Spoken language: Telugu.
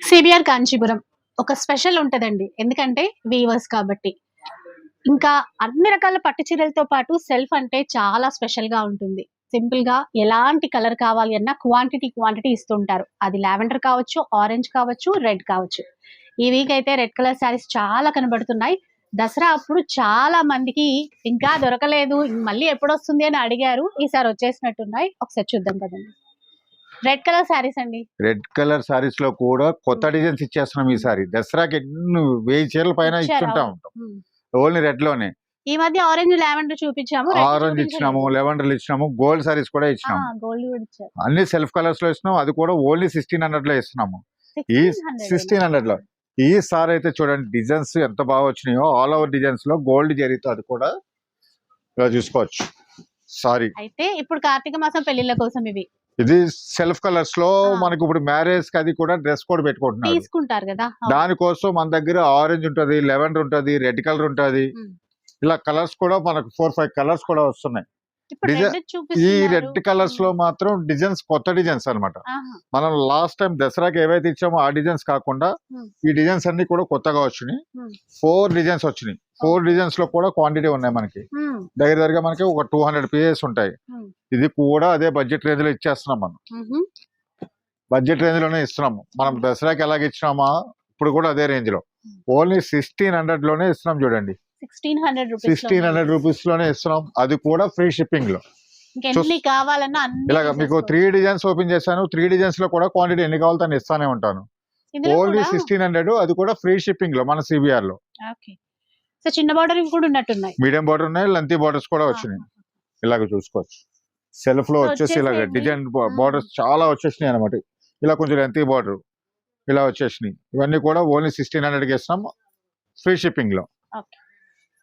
సిబిఆర్ కాంచీపురం ఒక స్పెషల్ ఉంటదండి. ఎందుకంటే వీవర్స్ కాబట్టి. ఇంకా అన్ని రకాల పట్టు చీరలతో పాటు సెల్ఫ్ అంటే చాలా స్పెషల్ గా ఉంటుంది. సింపుల్ గా ఎలాంటి కలర్ కావాలి అన్నా క్వాంటిటీ ఇస్తుంటారు. అది లావెండర్ కావచ్చు, ఆరెంజ్ కావచ్చు, రెడ్ కావచ్చు. ఈ వీక్ అయితే రెడ్ కలర్ శారీస్ చాలా కనబడుతున్నాయి. దసరా అప్పుడు చాలా మందికి ఇంకా దొరకలేదు, మళ్ళీ ఎప్పుడొస్తుంది అని అడిగారు. ఈసారి వచ్చేసినట్టున్నాయి. ఒకసారి చూద్దాం కదండి. రెడ్ కలర్ శారీస్ అండి. రెడ్ కలర్ సారీస్ లో కూడా కొత్త డిజైన్స్ ఇచ్చేస్తున్నాం ఈసారి. దసరాకి ఎన్ని 1000 చీరల పైన ఇచ్చుంటా ఉంటాం. ఓన్లీ రెడ్ లోనే. ఈ మధ్య ఆరెంజ్ లావెండర్ చూపించాము, ఆరెంజ్ ఇచ్చినాము, లెవెండర్లు ఇచ్చినాము, గోల్డ్ సారీస్ కూడా ఇచ్చినాము. గోల్డ్ కూడా ఇచ్చారు. అన్ని సెల్ఫ్ కలర్స్ లో ఇస్తున్నాం. అది కూడా ఓన్లీ 1600 లో ఇస్తున్నాము. ఈ 1600 లో ఈ సారీ అయితే చూడండి, డిజైన్స్ ఎంత బాగా వచ్చినాయో. ఆల్ ఓవర్ డిజైన్స్ లో గోల్డ్ జరీతో అది కూడా ఇలా చూసుకోవచ్చు. సారీ అయితే ఇప్పుడు కార్తీక మాసం పెళ్లిళ్ళ కోసం ఇది సెల్ఫ్ కలర్స్ లో మనకి ఇప్పుడు మ్యారేజ్ కి అది కూడా డ్రెస్ కోడ్ పెట్టుకుంటున్నారు, తీసుకుంటారు కదా. దానికోసం మన దగ్గర ఆరెంజ్ ఉంటది, లెవెండర్ ఉంటది, రెడ్ కలర్ ఉంటది. ఇలా కలర్స్ కూడా మనకు 4-5 కలర్స్ కూడా వస్తున్నాయి. ఈ రెడ్ కలర్స్ లో మాత్రం డిజైన్స్ కొత్త డిజైన్స్ అన్నమాట. మనం లాస్ట్ టైం దసరాకి ఏవైతే ఇచ్చామో ఆ డిజైన్స్ కాకుండా ఈ డిజైన్స్ అన్ని కూడా కొత్తగా వచ్చినాయి. 4 డిజైన్స్ వచ్చినాయి. 4 డిజైన్స్ లో కూడా క్వాంటిటీ ఉన్నాయి మనకి. దగ్గరగా మనకి ఒక 200 పీసెస్ ఉంటాయి. ఇది కూడా అదే బడ్జెట్ రేంజ్ లో ఇచ్చేస్తున్నాం. మనం బడ్జెట్ రేంజ్ లోనే ఇస్తున్నాము. మనం దసరాకి ఎలాగ ఇచ్చినామా ఇప్పుడు కూడా అదే రేంజ్ లో ఓన్లీ 1600 లోనే ఇస్తున్నాం. చూడండి, 1600 రూపీస్ లోనే ఇస్తున్నాం. అది కూడా ఫ్రీ షిప్పింగ్ లో. ఇలాగ మీకు 3 డిజైన్స్ ఓపెన్ చేశాను. 3 డిజైన్స్ లో కూడా క్వాంటిటీ ఎన్ని కావాలో తను ఇస్తానే ఉంటాను. ఓన్లీ 1600, అది కూడా ఫ్రీ షిప్పింగ్ లో మన సిబిఆర్ లో. చిన్న బార్డర్ కూడా ఉన్నట్టున్నాయి, మీడియం బార్డర్ ఉన్నాయి, లెంతీ బార్డర్స్ కూడా వచ్చినాయి. ఇలాగ చూసుకోవచ్చు. సెల్ఫ్ లో వచ్చేసి ఇలాగ డిజైన్ బార్డర్స్ చాలా వచ్చేసినాయి అనమాట. ఇలా కొంచెం లెంతీ బార్డర్ ఇలా వచ్చేసినాయి. ఇవన్నీ కూడా ఓన్లీ 1600 కి ఇస్తున్నాం, ఫ్రీ షిప్పింగ్ లో.